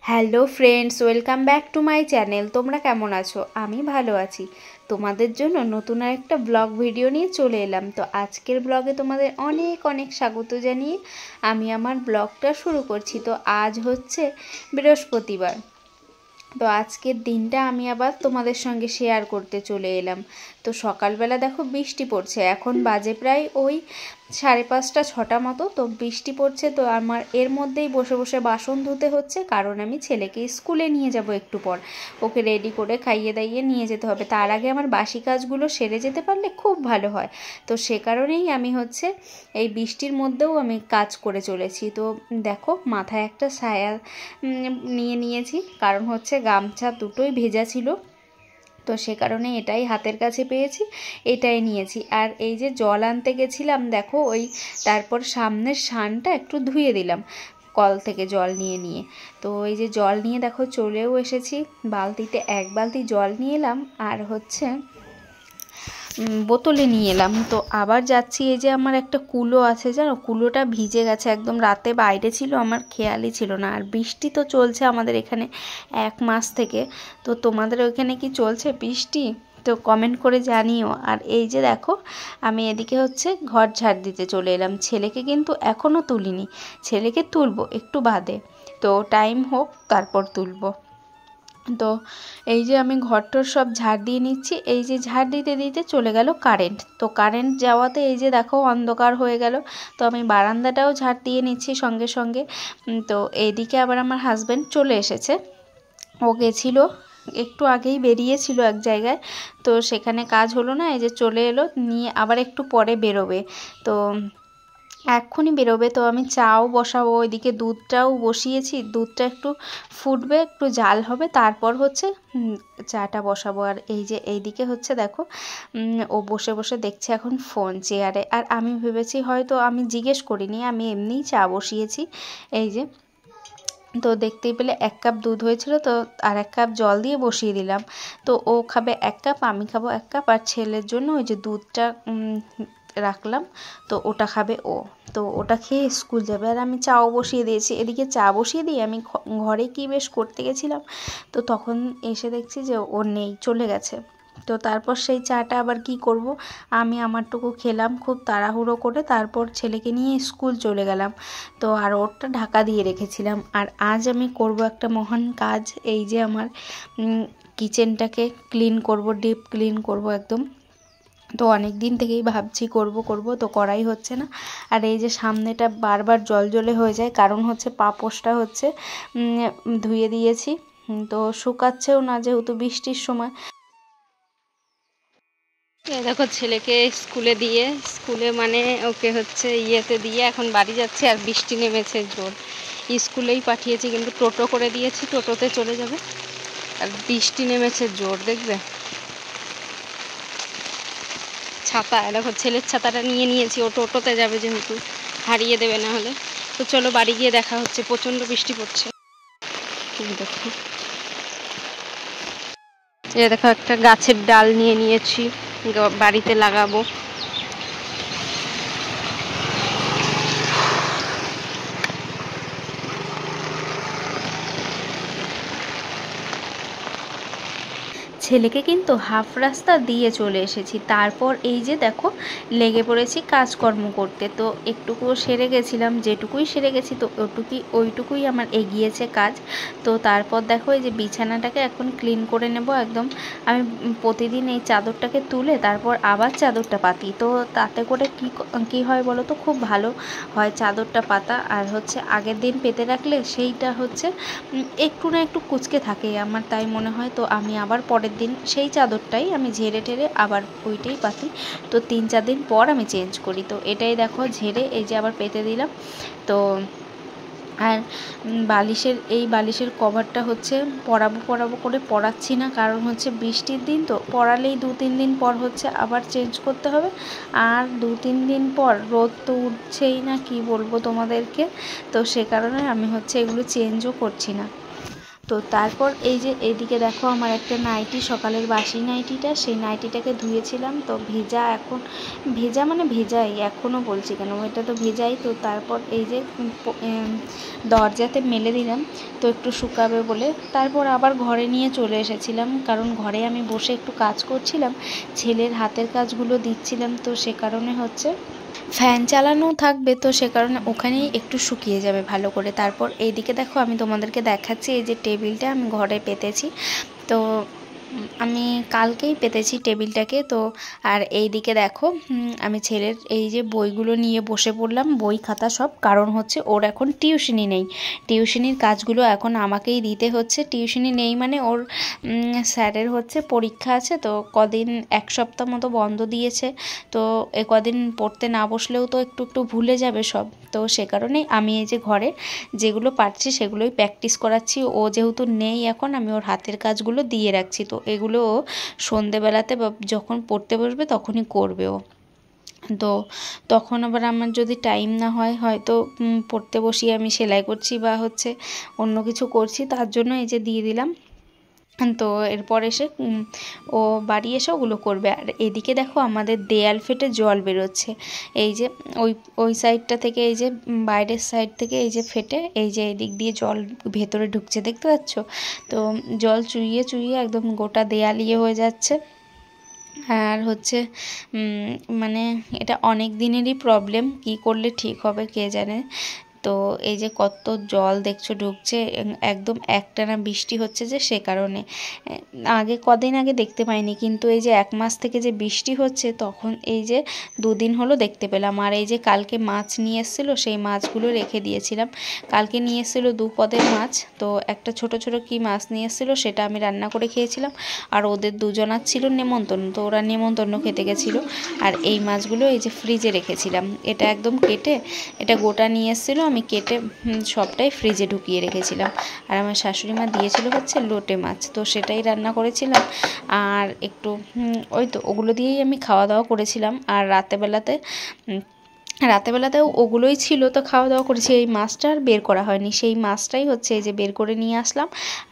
Hello friends, welcome back to my channel. তোমরা কেমন আছো? আমি ভালো আছি। তোমাদের জন্য নতুন আরেকটা ব্লগ ভিডিও নিয়ে চলে এলাম। তো আজকের ব্লগে তোমাদের অনেক অনেক স্বাগত জানিয়ে আমি আমার ব্লগটা শুরু করছি। তো আজ হচ্ছে বৃহস্পতিবার। তো আজকের দিনটা আমি আবার তোমাদের সঙ্গে শেয়ার করতে চলে এলাম। তো সকালবেলা দেখো বৃষ্টি পড়ছে, এখন বাজে প্রায় ওই 5:30 6টা মতো। তো বৃষ্টি পড়ছে, তো আমার এর মধ্যেই বসে বসে বাসন ধুতে হচ্ছে, কারণ আমি ছেলেকে স্কুলে নিয়ে যাব একটু পর। ওকে রেডি করে খাইয়ে দাইয়ে নিয়ে যেতে হবে। তার আগে আমার বাসি কাজগুলো সেরে যেতে পারলে খুব ভালো হয়। তো সে কারণেই আমি হচ্ছে এই বৃষ্টির মধ্যেও আমি কাজ করে চলেছি। তো দেখো মাথায় একটা সায়া নিয়ে নিয়েছি, কারণ হচ্ছে গামছা দুটোই ভেজা ছিল, তো সে কারণে এটাই হাতের কাছে পেয়েছি, এটাই নিয়েছি। আর এই যে জল আনতে গেছিলাম, দেখো ওই তারপর সামনের সানটা একটু ধুয়ে দিলাম কল থেকে জল নিয়ে নিয়ে। তো এই যে জল নিয়ে দেখো চলেও এসেছি, বালতিতে 1 বালতি জল নিয়ে এলাম, আর হচ্ছে বোতলে নিয়ে এলাম। তো আবার যাচ্ছি, এই যে আমার একটা কুলো আছে, জানো কুলোটা ভিজে গেছে একদম, রাতে বাইরে ছিল, আমার খেয়ালই ছিল না। আর বৃষ্টি তো চলছে আমাদের এখানে 1 মাস থেকে। তো তোমাদের ওইখানে কি চলছে বৃষ্টি? তো কমেন্ট করে জানিও। আর এই যে দেখো আমি এদিকে হচ্ছে ঘর ঝাড় দিতে চলে এলাম। ছেলেকে কিন্তু এখনও তুলিনি, ছেলেকে তুলবো একটু বাদে, তো টাইম হোক তারপর তুলবো। তো এই যে আমি ঘরটর সব ঝাড় দিয়ে নিচ্ছি, এই যে ঝাড় দিতে দিতে চলে গেল কারেন্ট। তো কারেন্ট যাওয়াতে এই যে দেখো অন্ধকার হয়ে গেল। তো আমি বারান্দাটাও ঝাড় দিয়ে নিচ্ছি সঙ্গে সঙ্গে। তো এইদিকে আবার আমার হাজব্যান্ড চলে এসেছে, ও গেছিলো একটু আগেই বেরিয়েছিল এক জায়গায়, তো সেখানে কাজ হলো না, এই যে চলে এলো নিয়ে, আবার একটু পরে বেরোবে। তো এক্ষুনি বেরোবে। তো আমি চাও বসাবো, ওইদিকে দুধটাও বসিয়েছি, দুধটা একটু ফুটবে, একটু জাল হবে, তারপর হচ্ছে চাটা বসাবো। আর এই যে এইদিকে হচ্ছে দেখো ও বসে বসে দেখছে এখন ফোন চেয়ারে। আর আমি ভেবেছি হয়তো, আমি জিজ্ঞেস করিনি, আমি এমনিই চা বসিয়েছি। এই যে তো দেখতেই পেলে 1 কাপ দুধ হয়েছিল, তো আর 1 কাপ জল দিয়ে বসিয়ে দিলাম। তো ও খাবে 1 কাপ, আমি খাবো 1 কাপ, আর ছেলের জন্য ওই যে দুধটা রাখলাম, তো ওটা খাবে ও। তো ওটা খেয়ে স্কুল যাবে। আর আমি চাও বসিয়ে দিয়েছি, এদিকে চা বসিয়ে দিয়ে আমি ঘরে কি বেশ করতে গেছিলাম, তো তখন এসে দেখছি যে ও নেই, চলে গেছে। তো তারপর সেই চাটা আবার কি করব, আমি আমারটুকু খেলাম খুব তাড়াহুড়ো করে, তারপর ছেলেকে নিয়ে স্কুল চলে গেলাম। তো আর ওরটা ঢাকা দিয়ে রেখেছিলাম। আর আজ আমি করব একটা মহান কাজ, এই যে আমার কিচেনটাকে ক্লিন করব, ডিপ ক্লিন করব একদম। তো অনেক দিন থেকেই ভাবছি করব করব, তো করাই হচ্ছে না। আর এই যে সামনেটা বারবার জলজলে হয়ে যায়, কারণ হচ্ছে পাপোশটা হচ্ছে ধুয়ে দিয়েছি, তো শুকাচ্ছেও না যেহেতু বৃষ্টির সময়। দেখো ছেলেকে স্কুলে দিয়ে, স্কুলে মানে ওকে হচ্ছে ইয়েতে দিয়ে এখন বাড়ি যাচ্ছে, আর বৃষ্টি নেমেছে জোর। স্কুলেই পাঠিয়েছি, কিন্তু টোটো করে দিয়েছি, টোটোতে চলে যাবে। আর বৃষ্টি নেমেছে জোর, দেখবে ছাতা, দেখো ছেলের ছাতাটা নিয়ে নিয়েছি, ও টোটোতে যাবে যেহেতু, হারিয়ে দেবে না হলে। তো চলো বাড়ি গিয়ে দেখা হচ্ছে, প্রচণ্ড বৃষ্টি পড়ছে। দেখো দেখো একটা গাছের ডাল নিয়ে নিয়েছি, বাড়িতে লাগাবো। ছেলেকে কিন্তু হাফ রাস্তা দিয়ে চলে এসেছি, তারপর এই যে দেখো লেগে পড়েছি কাজকর্ম করতে। তো একটুকুও সেরে গেছিলাম, যেটুকুই সেরে গেছি, তো ওইটুকুই আমার এগিয়েছে কাজ। তো তারপর দেখো এই যে বিছানাটাকে এখন ক্লিন করে নেব একদম। আমি প্রতিদিন এই চাদরটাকে তুলে তারপর আবার চাদরটা পাতি, তো তাতে করে কি হয় বলো তো, খুব ভালো হয় চাদরটা পাতা। আর হচ্ছে আগের দিন পেতে রাখলে সেইটা হচ্ছে একটু না একটু কুঁচকে থাকে, আমার তাই মনে হয়। তো আমি আবার পরের দিন সেই চাদরটাই আমি ঝেড়ে টেরে আবার ওইটাই পাতি, তো 3-4 দিন পর আমি চেঞ্জ করি। তো এটাই দেখো ঝেড়ে এই যে আবার পেতে দিলাম। তো আর বালিশের কভারটা হচ্ছে পরাবো করে পরাচ্ছি না, কারণ হচ্ছে বৃষ্টির দিন, তো পরালেই 2-3 দিন পর হচ্ছে আবার চেঞ্জ করতে হবে। আর 2-3 দিন পর রোদ তো উঠছেই না, কি বলবো তোমাদেরকে। তো সে কারণে আমি হচ্ছে এগুলো চেঞ্জও করছি না। তো তারপর এই যে এদিকে দেখো আমার একটা নাইটি, সকালের বাসি নাইটিটা, সেই নাইটিটাকে ধুয়েছিলাম। তো ভেজা, এখন ভেজা মানে ভেজাই, এখনও বলছি কেন, এটা তো ভেজাই। তো তারপর এই যে দরজাতে মেলে দিলাম, তো একটু শুকাবে বলে। তারপর আবার ঘরে নিয়ে চলে এসেছিলাম, কারণ ঘরে আমি বসে একটু কাজ করছিলাম, ছেলের হাতের কাজগুলো দিচ্ছিলাম। তো সে কারণে হচ্ছে ফ্যান চালানো থাকবে, তো সে কারণে ওখানেই একটু শুকিয়ে যাবে ভালো করে। তারপর এইদিকে দেখো আমি তোমাদেরকে দেখাচ্ছি, এই যে টেবিলটা আমি ঘরে পেতেছি। তো আমি কালকেই পেতেছি টেবিলটাকে। তো আর এই দিকে দেখো আমি ছেলের এই যে বইগুলো নিয়ে বসে পড়লাম, বই খাতা সব। কারণ হচ্ছে ওর এখন টিউশনি নেই, টিউশনির কাজগুলো এখন আমাকেই দিতে হচ্ছে। টিউশনি নেই মানে ওর স্যারের হচ্ছে পরীক্ষা আছে, তো কদিন এক সপ্তাহ মতো বন্ধ দিয়েছে। তো এ কদিন পড়তে না বসলেও তো একটু একটু ভুলে যাবে সব। তো সে কারণেই আমি এই যে ঘরে যেগুলো পারছি সেগুলোই প্র্যাকটিস করাচ্ছি। ও যেহেতু নেই এখন, আমি ওর হাতের কাজগুলো দিয়ে রাখছি। তো এগুলো ও সন্ধেবেলাতে বা যখন পড়তে বসবে তখনই করবে ও। তো তখন আবার আমার যদি টাইম না হয়, হয়তো পড়তে বসিয়ে আমি সেলাই করছি বা হচ্ছে অন্য কিছু করছি, তার জন্য এই যে দিয়ে দিলাম। তো এরপর এসে ও বাড়ি এসে ওগুলো করবে। আর এদিকে দেখো আমাদের দেয়াল ফেটে জল বেরোচ্ছে, এই যে ওই সাইডটা থেকে, এই যে বাইরের সাইড থেকে এই যে ফেটে, এই যে এদিক দিয়ে জল ভেতরে ঢুকছে, দেখতে পাচ্ছ? তো জল চুইয়ে চুইয়ে একদম গোটা দেয়াল ইয়ে হয়ে যাচ্ছে। আর হচ্ছে মানে এটা অনেক দিনেরই প্রবলেম, কি করলে ঠিক হবে কে জানে। তো এই যে কত জল দেখছো ঢুকছে, একদম একটানা বৃষ্টি হচ্ছে যে, সে কারণে। আগে কদিন আগে দেখতে পাইনি, কিন্তু এই যে 1 মাস থেকে যে বৃষ্টি হচ্ছে, তখন এই যে 2 দিন হলো দেখতে পেলাম। আর এই যে কালকে মাছ নিয়ে এসেছিলো, সেই মাছগুলো রেখে দিয়েছিলাম। কালকে নিয়ে এসেছিলো 2 পদের মাছ, তো একটা ছোট ছোট কি মাছ নিয়ে এসেছিলো, সেটা আমি রান্না করে খেয়েছিলাম। আর ওদের দুজনার ছিল নেমন্তন্ন, তো ওরা নেমন্তন্ন খেতে গেছিলো। আর এই মাছগুলো এই যে ফ্রিজে রেখেছিলাম, এটা একদম কেটে, এটা গোটা নিয়ে এসেছিলো, আমি কেটে সবটাই ফ্রিজে ঢুকিয়ে রেখেছিলাম। আর আমার শাশুড়ি মা দিয়েছিল হচ্ছে লোটে মাছ, তো সেটাই রান্না করেছিলাম। আর একটু ওই তো ওগুলো দিয়েই আমি খাওয়া দাওয়া করেছিলাম। আর রাতেবেলাতেও ওগুলোই ছিল, তো খাওয়া দাওয়া করেছি। এই মাছটা আর বের করা হয়নি, সেই মাছটাই হচ্ছে এই যে বের করে নিয়ে আসলাম।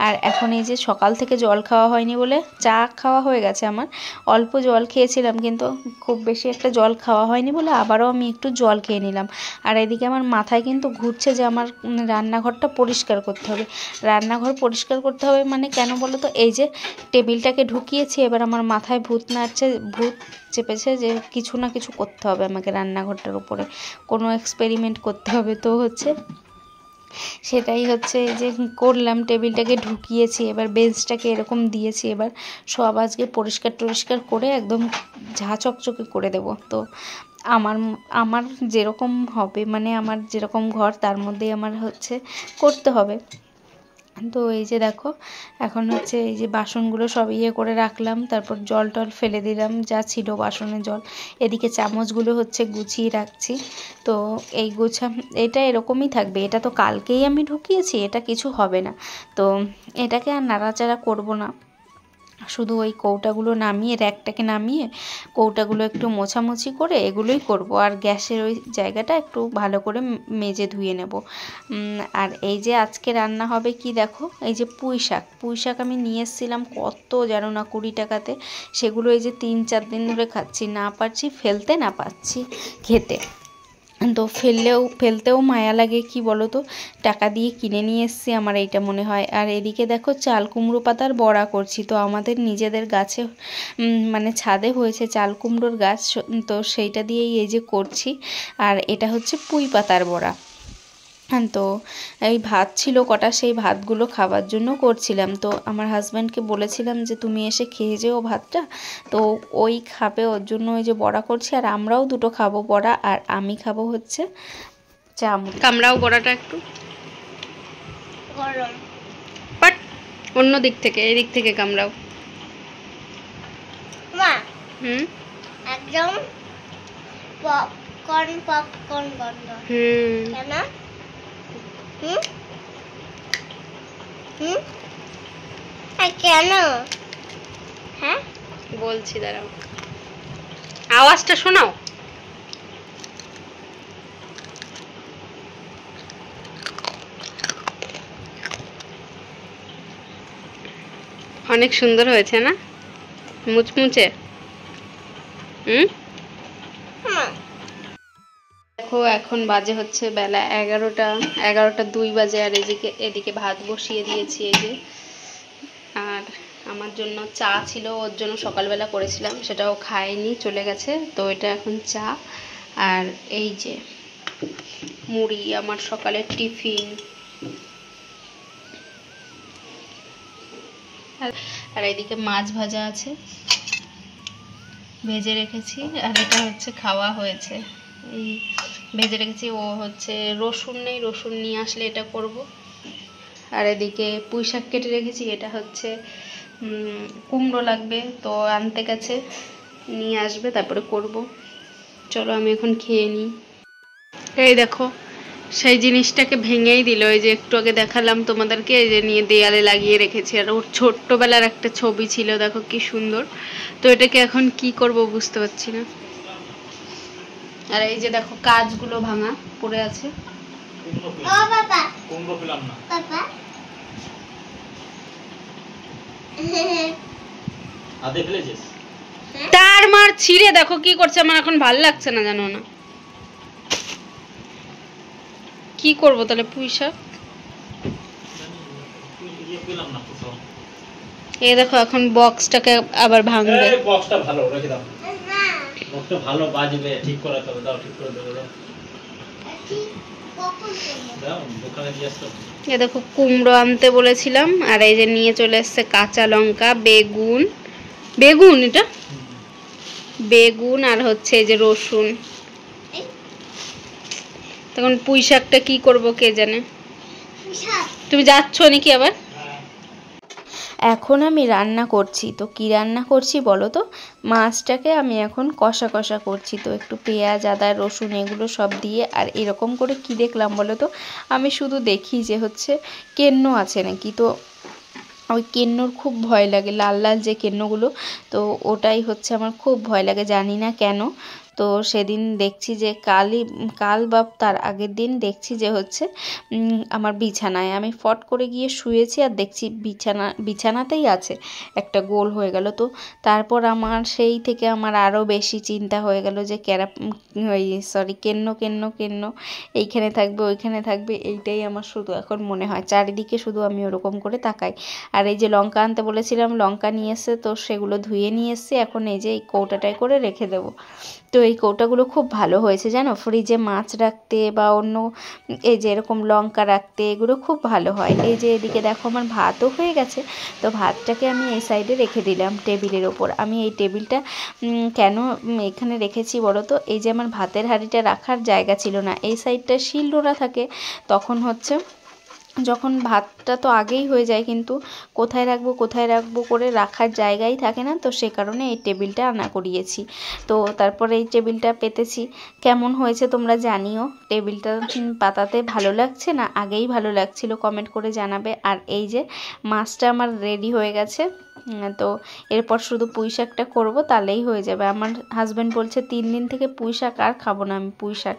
আর এখন এই যে সকাল থেকে জল খাওয়া হয়নি বলে চা খাওয়া হয়ে গেছে আমার, অল্প জল খেয়েছিলাম, কিন্তু খুব বেশি একটা জল খাওয়া হয়নি বলে আবারও আমি একটু জল খেয়ে নিলাম। আর এদিকে আমার মাথায় কিন্তু ঘুরছে যে আমার রান্নাঘরটা পরিষ্কার করতে হবে। রান্নাঘর পরিষ্কার করতে হবে মানে কেন বলো তো, এই যে টেবিলটাকে ঢুকিয়েছি, এবার আমার মাথায় ভূত চেপেছে যে কিছু না কিছু করতে হবে আমাকে, রান্নাঘরটার উপরে কোনো এক্সপেরিমেন্ট করতে হবে। তো হচ্ছে সেটাই হচ্ছে এই যে করলাম, টেবিলটাকে ঢুকিয়েছি, এবার বেঞ্চটাকে এরকম দিয়েছি। এবার সব আজকে পরিষ্কার করে একদম ঝাঁ চকচকে করে দেব। তো আমার যেরকম হবে, মানে আমার যেরকম ঘর, তার মধ্যেই আমার হচ্ছে করতে হবে। তো এই যে দেখো এখন হচ্ছে এই যে বাসনগুলো সব ইয়ে করে রাখলাম, তারপর জল টল ফেলে দিলাম যা ছিল বাসনে জল। এদিকে চামচগুলো হচ্ছে গুছিয়ে রাখছি। তো এই এটা এরকমই থাকবে, এটা তো কালকেই আমি ঢুকিয়েছি, এটা কিছু হবে না। তো এটাকে আর নাড়াচাড়া করব না, শুধু ওই কৌটাগুলো নামিয়ে, র্যাকটাকে নামিয়ে কৌটাগুলো একটু মোছামুছি করে এগুলোই করব। আর গ্যাসের ওই জায়গাটা একটু ভালো করে মেজে ধুয়ে নেব। আর এই যে আজকে রান্না হবে কি দেখো, এই যে পুঁই শাক আমি নিয়ে এসেছিলাম, কত জানো না, 20 টাকাতে। সেগুলো এই যে 3-4 দিন ধরে খাচ্ছি, না পারছি ফেলতে, না পাচ্ছি খেতে। তো ফেলতেও মায়া লাগে, কি বলো তো, টাকা দিয়ে কিনে নিয়ে এসেছি, আমার এইটা মনে হয়। আর এদিকে দেখো চাল কুমড়ো পাতার বড়া করছি। তো আমাদের নিজেদের গাছে মানে ছাদে হয়েছে চাল কুমড়োর গাছ, তো সেইটা দিয়েই এই যে করছি। আর এটা হচ্ছে পুঁই পাতার বড়া। তো এই ভাত ছিল কটা, সেই ভাতগুলো খাবার জন্য করছিলাম। তো আমার হাজব্যান্ডকে বলেছিলাম যে তুমি এসে খেয়ে যেও ভাতটা, তো ওই খাবে, ওর জন্য ওই যে বড়া করছি। আর আমরাও 2টো খাবো বড়া, আর আমি খাবো হচ্ছে চামড়ি। কামড়াও বড়াটা একটু, বাট অন্য দিক থেকে, এই দিক থেকে কামড়াও। একদম পপকর্ন গন্ধ। কেন? কেন? হ্যাঁ বলছি, দাঁড়াও, আওয়াজটা শোনাও। অনেক সুন্দর হয়েছে না, মুচমুচে। দেখো এখন বাজে হচ্ছে বেলা 11টা 2 বাজে, আর এদিকে ভাত বসিয়ে দিয়েছি এই যে। আর আমার জন্য চা ছিল, ওর জন্য সকালবেলা করেছিলাম, সেটাও খায়নি, চলে গেছে। তো এটা এখন চা, আর এই যে মুড়ি, আমার সকালের টিফিন। আর এদিকে মাছ ভাজা আছে, ভেজে রেখেছি, আর এটা হচ্ছে খাওয়া হয়েছে। এই ভেজে রেখেছি, ও হচ্ছে রসুন নেই, রসুন নিয়ে আসলে এটা করব। আর এদিকে পুঁই শাক কেটে রেখেছি, এটা হচ্ছে কুমড়ো লাগবে, তো আনতে গেছে, নিয়ে আসবে, তারপরে করব। চলো আমি এখন খেয়ে নিই। এই দেখো সেই জিনিসটাকে ভেঙেই দিল, এই যে একটু আগে দেখালাম তোমাদেরকে, এই যে নিয়ে দেয়ালে লাগিয়ে রেখেছি। আর ওর ছোট্টবেলার একটা ছবি ছিল, দেখো কি সুন্দর। তো এটাকে এখন কি করব বুঝতে পারছি না। আর এই যে দেখো কাজগুলো ভাঙা পড়ে আছে। তার মার ছিঁড়ে দেখো কি করছে, আমার এখন ভাল লাগছে না, জানো না কি করব তাহলে। পুঁই শাক এই দেখো এখন বক্সটাকে আবার ভাঙবে। বক্সটা ভালো রেখে দাও, বক্সটা ভালো বাজবে, ঠিক করে তবে দাও, ঠিক করে দেবো, দাও দাও, দোকানে দিয়ে আসো। এই দেখো কুমড়ো আনতে বলেছিলাম, আর এই যে নিয়ে চলে এসেছে কাঁচা লঙ্কা, বেগুন এটা বেগুন, আর হচ্ছে এই যে রসুন। তখন পুঁই শাকটা কি করব কে জানে। তুমি যাচ্ছ নাকি আবার? এখন আমি রান্না করছি, তো কি রান্না করছি বলো তো। মাছটাকে আমি এখন কষা কষা করছি, তো একটু পেঁয়াজ, আদা, রসুন এগুলো সব দিয়ে। আর এরকম করে কি দেখলাম বলো তো, আমি শুধু দেখি যে হচ্ছে কেন্ন আছে নাকি, তো ওই কেন্নর খুব ভয় লাগে, লাল লাল যে কেন্নগুলো, তো ওটাই হচ্ছে আমার খুব ভয় লাগে, জানি না কেন। তো সেদিন দেখছি যে কাল বা তার আগের দিন দেখছি যে হচ্ছে আমার বিছানায় আমি ফট করে গিয়ে শুয়েছি, আর দেখছি বিছানাতেই আছে, একটা গোল হয়ে গেল। তো তারপর আমার সেই থেকে আমার আরও বেশি চিন্তা হয়ে গেল যে কেন্ন এইখানে থাকবে, ওইখানে থাকবে, এইটাই আমার শুধু এখন মনে হয়। চারিদিকে শুধু আমি ওরকম করে তাকাই। আর এই যে লঙ্কা আনতে বলেছিলাম, লঙ্কা নিয়ে এসে, তো সেগুলো ধুয়ে নিয়ে এসে এখন এই যে এই কৌটাটায় করে রেখে দেবো। তো এই কৌটাগুলো খুব ভালো হয়েছে জানো, ফ্রিজে মাছ রাখতে বা অন্য এই যে এরকম লঙ্কা রাখতে, এগুলো খুব ভালো হয়। এই যে এদিকে দেখো আমার ভাতও হয়ে গেছে, তো ভাতটাকে আমি এই সাইডে রেখে দিলাম টেবিলের ওপর। আমি এই টেবিলটা কেন এখানে রেখেছি বলো তো, এই যে আমার ভাতের হাঁড়িটা রাখার জায়গা ছিল না, এই সাইডটা শিলনোড়া থাকে, তখন হচ্ছে যখন ভাতটা তো আগেই হয়ে যায়, কিন্তু কোথায় রাখবো করে রাখার জায়গাই থাকে না, তো সে কারণে এই টেবিলটা আনা করিয়েছি। তো তারপরে এই টেবিলটা পেতেছি, কেমন হয়েছে তোমরা জানিও। টেবিলটা পাতাতে ভালো লাগছে না আগেই ভালো লাগছিল, কমেন্ট করে জানাবে। আর এই যে মাছটা আমার রেডি হয়ে গেছে, তো এরপর শুধু পুঁই শাকটা করবো, তাহলেই হয়ে যাবে। আমার হাজব্যান্ড বলছে 3 দিন থেকে পুঁই শাক আর খাবো না আমি পুঁই শাক।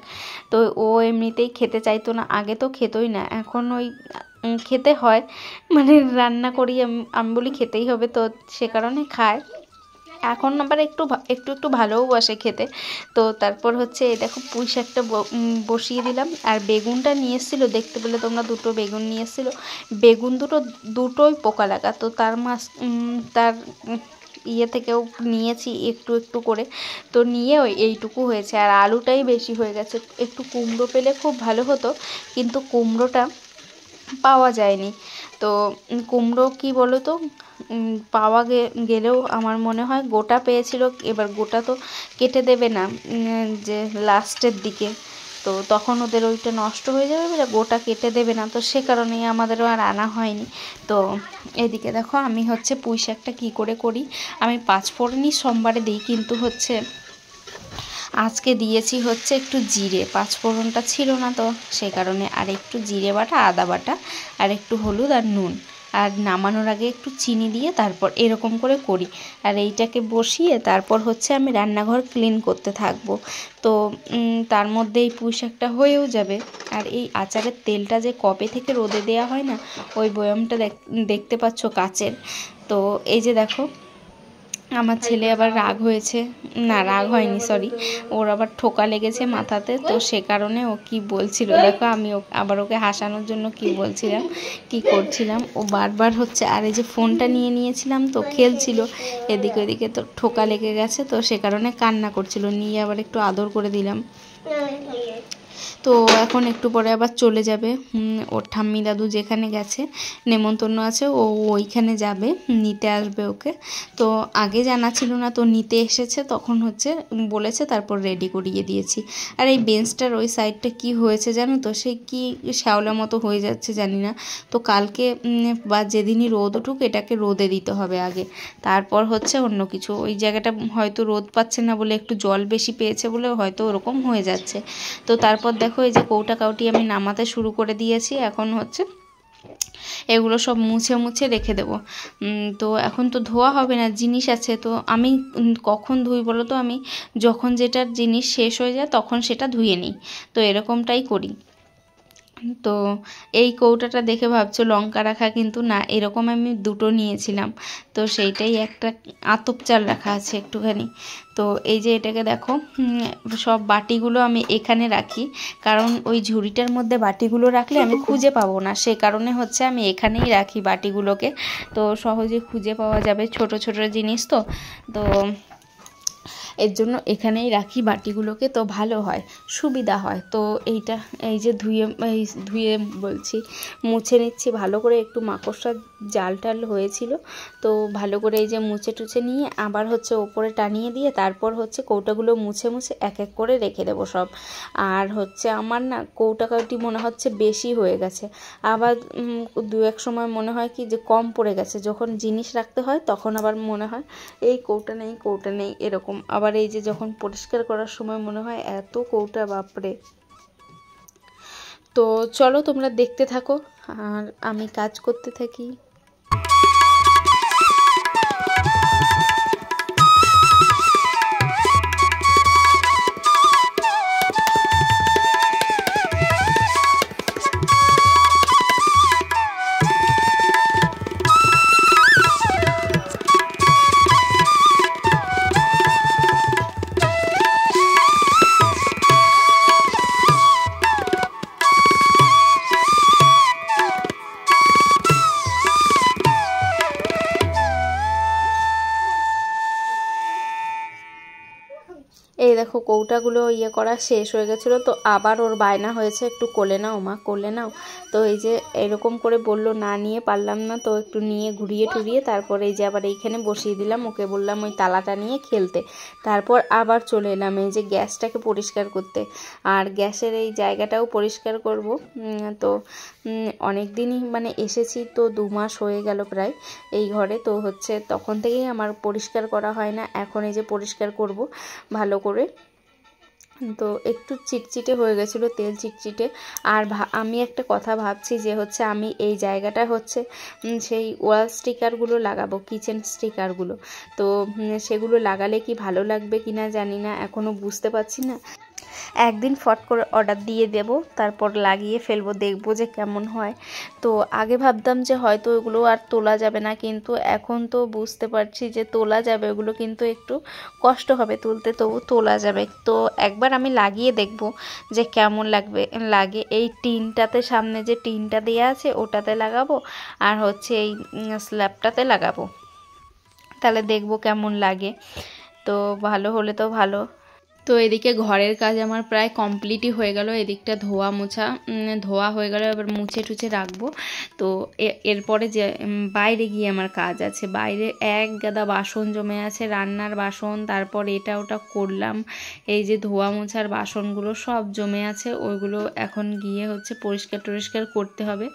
তো ও এমনিতেই খেতে চাইতো না, আগে তো খেতোই না, এখন ওই খেতে হয়, মানে রান্না করি আমি বলি খেতেই হবে, তো সে কারণে খায়। এখন আবার একটু ভালোও বাসে খেতে। তো তারপর হচ্ছে এই দেখো পুঁই শাকটা বসিয়ে দিলাম। আর বেগুনটা নিয়ে এসেছিলো, দেখতে পেলে তোমরা, 2টো বেগুন নিয়ে এসেছিলো। বেগুন দুটোই পোকা লাগা, তো তার ইয়ে থেকেও নিয়েছি একটু করে, তো নিয়ে এইটুকু হয়েছে। আর আলুটাই বেশি হয়ে গেছে, একটু কুমড়ো পেলে খুব ভালো হতো, কিন্তু কুমড়োটা পাওয়া যায়নি। তো কুমড়ো কি বলো তো, পাওয়া গেলেও আমার মনে হয় গোটা পেয়েছিল, এবার গোটা তো কেটে দেবে না যে লাস্টের দিকে, তো তখন ওদের ওইটা নষ্ট হয়ে যাবে, এবার গোটা কেটে দেবে না, তো সে কারণেই আমাদেরও আর আনা হয়নি। তো এদিকে দেখো আমি হচ্ছে পুঁই শাকটা কী করে করি, আমি 5 ফোড়নই সোমবারে দিই, কিন্তু হচ্ছে আজকে দিয়েছি হচ্ছে একটু জিরে, 5 ফোড়নটা ছিল না, তো সেই কারণে আর একটু জিরে বাটা, আদা বাটা, আর একটু হলুদ আর নুন, আর নামানোর আগে একটু চিনি দিয়ে তারপর এরকম করে করি। আর এইটাকে বসিয়ে তারপর হচ্ছে আমি রান্নাঘর ক্লিন করতে থাকবো, তো তার মধ্যে এই পুঁই শাকটা হয়েও যাবে। আর এই আচারের তেলটা যে কবে থেকে রোদে দেওয়া হয় না, ওই বয়ামটা দেখতে পাচ্ছ কাচের, তো এই যে দেখো আমার ছেলে আবার রাগ হয়েছে, না রাগ হয়নি সরি, ওর আবার ঠোকা লেগেছে মাথাতে, তো সে কারণে ও কি বলছিল দেখো, আমি আবার ওকে হাসানোর জন্য কি বলছিলাম কি করছিলাম, ও বারবার হচ্ছে, আর এই যে ফোনটা নিয়েছিলাম তো খেলছিল এদিকে ওদিকে, তো ঠোকা লেগে গেছে, তো সে কারণে কান্না করছিল, নিয়ে আবার একটু আদর করে দিলাম। তো এখন একটু পরে আবার চলে যাবে, ওর ঠাম্মি দাদু যেখানে গেছে নেমন্তন্ন আছে, ও ওইখানে যাবে, নিতে আসবে ওকে। তো আগে জানা ছিল না, তো নিতে এসেছে, তখন হচ্ছে বলেছে, তারপর রেডি করিয়ে দিয়েছি। আর এই বেঞ্চটার ওই সাইডটা কি হয়েছে জানো তো, সেই কি শ্যাওলা মতো হয়ে যাচ্ছে জানি না, তো কালকে বা যেদিনই রোদ উঠুক এটাকে রোদে দিতে হবে আগে, তারপর হচ্ছে অন্য কিছু। ওই জায়গাটা হয়তো রোদ পাচ্ছে না বলে, একটু জল বেশি পেয়েছে বলে হয়তো ওরকম হয়ে যাচ্ছে। তো তারপর দেখো এই যে কৌটা কাউটি আমি নামাতে শুরু করে দিয়েছি, এখন হচ্ছে এগুলো সব মুছে রেখে দেবো। তো এখন তো ধোয়া হবে না, জিনিস আছে, তো আমি কখন ধুই বলো তো, আমি যখন যেটার জিনিস শেষ হয়ে যায় তখন সেটা ধুয়ে নিই, তো এরকমটাই করি। তো এই কৌটাটা দেখে ভাবছো লঙ্কা রাখা, কিন্তু না, এরকম আমি দুটো নিয়েছিলাম, তো সেইটাই একটা আতপ চাল রাখা আছে একটুখানি। তো এই যে এটাকে দেখো, সব বাটিগুলো আমি এখানে রাখি, কারণ ওই ঝুড়িটার মধ্যে বাটিগুলো রাখলে আমি খুঁজে পাবো না, সে কারণে হচ্ছে আমি এখানেই রাখি বাটিগুলোকে, তো সহজে খুঁজে পাওয়া যাবে, ছোট ছোট জিনিস তো এর জন্য এখানেই রাখি বাটিগুলোকে, তো ভালো হয়, সুবিধা হয়। তো এইটা এই যে ধুয়ে বলছি মুছে নিচ্ছি ভালো করে, একটু মাকড়সার জাল টাল হয়েছিল, তো ভালো করে এই যে মুছে টুছে নিয়ে আবার হচ্ছে ওপরে টানিয়ে দিয়ে, তারপর হচ্ছে কৌটাগুলো মুছে এক এক করে রেখে দেবো সব। আর হচ্ছে আমার না কৌটা কাউটি মনে হচ্ছে বেশি হয়ে গেছে, আবার দু এক সময় মনে হয় কি যে কম পড়ে গেছে, যখন জিনিস রাখতে হয় তখন আবার মনে হয় এই কৌটা নেই এরকম। আবার এই যে যখন পরিষ্কার করার সময় মনে হয় এত কৌটা, বাপরে। তো চলো তোমরা দেখতে থাকো আর আমি কাজ করতে থাকি। এই দেখো কৌটাগুলো করা শেষ হয়ে গেছিলো, তো আবার ওর বায়না হয়েছে একটু কোলে নাও মা, কোলে নাও। তো এই যে এরকম করে বললো, না নিয়ে পারলাম না, তো একটু নিয়ে ঘুরিয়ে টুরিয়ে তারপরে এই যে আবার এইখানে বসিয়ে দিলাম, ওকে বললাম ওই তালাটা নিয়ে খেলতে। তারপর আবার চলে এলাম এই যে গ্যাসটাকে পরিষ্কার করতে, আর গ্যাসের এই জায়গাটাও পরিষ্কার করব। তো অনেক দিনই মানে এসেছি, তো 2 মাস হয়ে গেল প্রায় এই ঘরে, তো হচ্ছে তখন থেকেই আমার পরিষ্কার করা হয় না, এখন এই যে পরিষ্কার করব ভালো করে। তো একটু চিটচিটে হয়ে গেছিলো, তেল চিটচিটে। আর আমি একটা কথা ভাবছি যে হচ্ছে আমি এই জায়গাটা হচ্ছে সেই ওয়াল স্টিকারগুলো লাগাবো, কিচেন স্টিকারগুলো, তো সেগুলো লাগালে কি ভালো লাগবে কিনা জানি না, এখনও বুঝতে পারছি না। একদিন ফট করে অর্ডার দিয়ে দেব, তারপর লাগিয়ে ফেলবো, দেখবো যে কেমন হয়। তো আগে ভাবতাম যে হয়তো ওগুলো আর তোলা যাবে না, কিন্তু এখন তো বুঝতে পারছি যে তোলা যাবে, ওগুলো কিন্তু একটু কষ্ট হবে তুলতে, তবু তোলা যাবে। তো একবার আমি লাগিয়ে দেখব যে কেমন লাগে। এই টিনটাতে, সামনে যে টিনটা দেওয়া আছে ওটাতে লাগাবো, আর হচ্ছে এই স্ল্যাবটাতে লাগাবো, তাহলে দেখবো কেমন লাগে। তো ভালো হলে তো ভালো। তো এদিকে ঘরের কাজ আমার প্রায় কমপ্লিটই হয়ে গেল, এদিকটা ধোয়া হয়ে গেল, এবার মুছে টুছে রাখবো। তো এরপরে যে বাইরে গিয়ে আমার কাজ আছে, বাইরে এক গাদা বাসন জমে আছে, রান্নার বাসন, তারপর এটা ওটা করলাম, এই যে ধোয়া মোছার বাসনগুলো সব জমে আছে, ওইগুলো এখন গিয়ে হচ্ছে পরিষ্কার টরিষ্কার করতে হবে।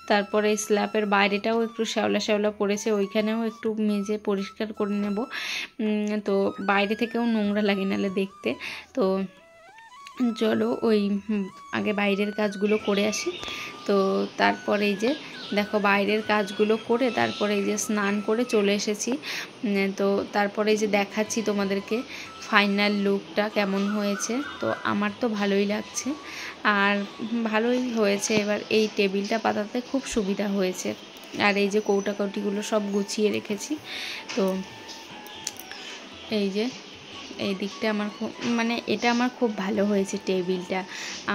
তারপরে এই স্ল্যাবের বাইরেটাও একটু শ্যাওলা পড়েছে, ওইখানেও একটু মেজে পরিষ্কার করে নেব। তো বাইরে থেকেও নোংরা লাগে নালে দেখতে। তো চলো ওই আগে বাইরের কাজগুলো করে আসি। তো তারপরে এই যে দেখো বাইরের কাজগুলো করে তারপরে এই যে স্নান করে চলে এসেছি। তো তারপরে এই যে দেখাচ্ছি তোমাদেরকে ফাইনাল লুকটা কেমন হয়েছে। তো আমার তো ভালোই লাগছে, আর ভালোই হয়েছে। এবার এই টেবিলটা পাতাতে খুব সুবিধা হয়েছে, আর এই যে কৌটা কৌটিগুলো সব গুছিয়ে রেখেছি। তো এই যে এই দিকটা আমার খুব মানে এটা আমার খুব ভালো হয়েছে টেবিলটা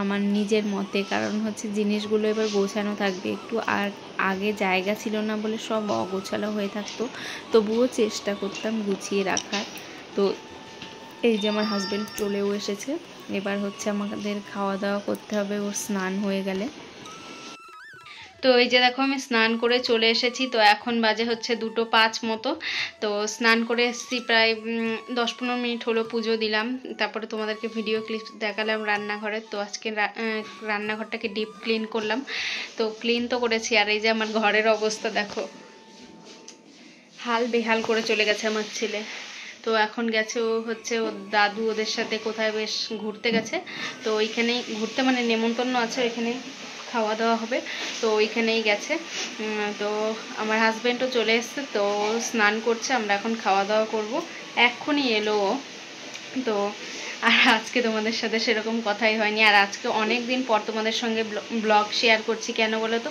আমার নিজের মতে, কারণ হচ্ছে জিনিসগুলো এবার গোছানো থাকবে একটু, আর আগে জায়গা ছিল না বলে সব অগোছালো হয়ে থাকতো, তবুও চেষ্টা করতাম গুছিয়ে রাখার। তো এই যে আমার হাজব্যান্ড চলেও এসেছে, এবার হচ্ছে আমাদের খাওয়া দাওয়া করতে হবে ওর স্নান হয়ে গেলে। তো এই যে দেখো আমি স্নান করে চলে এসেছি, তো এখন বাজে হচ্ছে 2:05 মতো। তো স্নান করে এসেছি প্রায় 10-15 মিনিট হলো, পুজো দিলাম, তারপরে তোমাদেরকে ভিডিও ক্লিপ দেখালাম রান্নাঘরে। তো আজকে রান্নাঘরটাকে ডিপ ক্লিন করলাম, তো ক্লিন তো করেছি। আর এই যে আমার ঘরের অবস্থা দেখো, হাল বেহাল করে চলে গেছে আমার ছেলে। তো এখন গেছে ও হচ্ছে ওর দাদু ওদের সাথে কোথায় বেশ ঘুরতে গেছে, তো ওইখানেই ঘুরতে মানে নেমন্তন্ন আছে, ওইখানে খাওয়া দাওয়া হবে, তো ওইখানেই গেছে। তো আমার হাজব্যান্ডও চলে এসছে, তো স্নান করছে, আমরা এখন খাওয়া দাওয়া করব। এক্ষুনি এলো ও। তো আর আজকে তোমাদের সাথে সেরকম কথাই হয়নি, আর আজকে অনেক দিন পর তোমাদের সঙ্গে ব্লগ শেয়ার করছি। কেন বলো তো,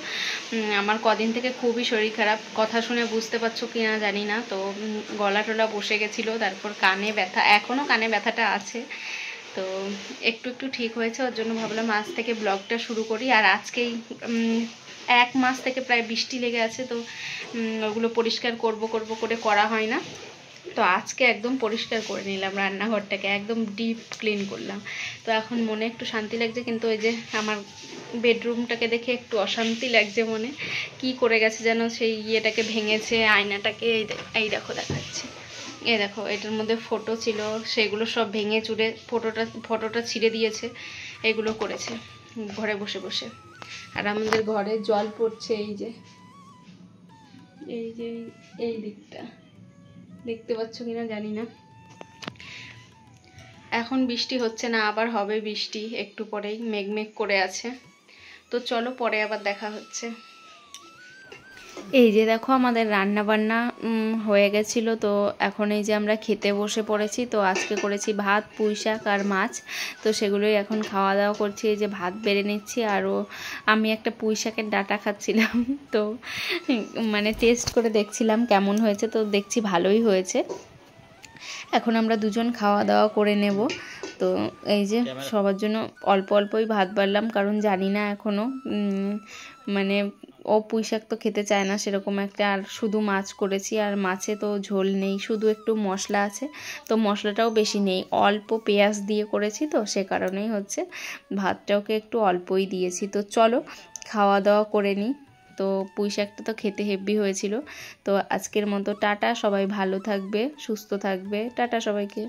আমার কদিন থেকে খুবই শরীর খারাপ, কথা শুনে বুঝতে পারছো কি না জানি না। তো গলা টলা বসে গেছিলো, তারপর কানে ব্যথা, এখনও কানে ব্যথাটা আছে, তো একটু একটু ঠিক হয়েছে। ওর জন্য ভাবলাম আজ থেকে ব্লগটা শুরু করি। আর আজকেই 1 মাস থেকে প্রায় বৃষ্টি লেগে আছে, তো ওগুলো পরিষ্কার করব করে করা হয় না। তো আজকে একদম পরিষ্কার করে নিলাম, রান্নাঘরটাকে একদম ডিপ ক্লিন করলাম। তো এখন মনে একটু শান্তি লাগছে, কিন্তু ওই যে আমার বেডরুমটাকে দেখে একটু অশান্তি লাগছে মনে। কি করে গেছে যেন, সেই ইয়েটাকে ভেঙেছে, আয়নাটাকে এই দেখো দেখাচ্ছি, এই দেখো এটার মধ্যে ফটো ছিল, সেগুলো সব ভেঙে চুরে ফটোটা ছিঁড়ে দিয়েছে, এগুলো করেছে ঘরে বসে বসে। আর আমাদের ঘরে জল পড়ছে, এই যে এই দিকটা দেখতে পাচ্ছ কিনা জানি না। এখন বৃষ্টি হচ্ছে না, আবার হবে বৃষ্টি একটু পরেই, মেঘ করে আছে। তো চলো পরে আবার দেখা হচ্ছে। এই যে দেখো আমাদের রান্না বান্না হয়ে গেছিলো, তো এখন এই যে আমরা খেতে বসে পড়েছি। তো আজকে করেছি ভাত, পুঁই শাক আর মাছ, তো সেগুলোই এখন খাওয়া দাওয়া করছি। এই যে ভাত বেড়ে নিচ্ছি, আরও আমি একটা পুঁই শাকের ডাঁটা খাচ্ছিলাম, তো মানে টেস্ট করে দেখছিলাম কেমন হয়েছে, তো দেখছি ভালোই হয়েছে। এখন আমরা দুজন খাওয়া দাওয়া করে নেব। তো এই যে সবার জন্য অল্প অল্পই ভাত বাড়লাম, কারণ জানি না এখনও মানে ও পুঁই শাক তো খেতে চায় না সেরকম একটা, আর শুধু মাছ করেছি, আর মাছে তো ঝোল নেই, শুধু একটু মশলা আছে, তো মশলাটাও বেশি নেই, অল্প পেঁয়াজ দিয়ে করেছি, তো সে কারণেই হচ্ছে ভাতটাকে একটু অল্পই দিয়েছি। তো চলো খাওয়া দাওয়া করে নিই। তো পুঁই শাকটা তো খেতে হেভি হয়েছিল। তো আজকের মতো টাটা, সবাই ভালো থাকবে, সুস্থ থাকবে, টাটা সবাইকে।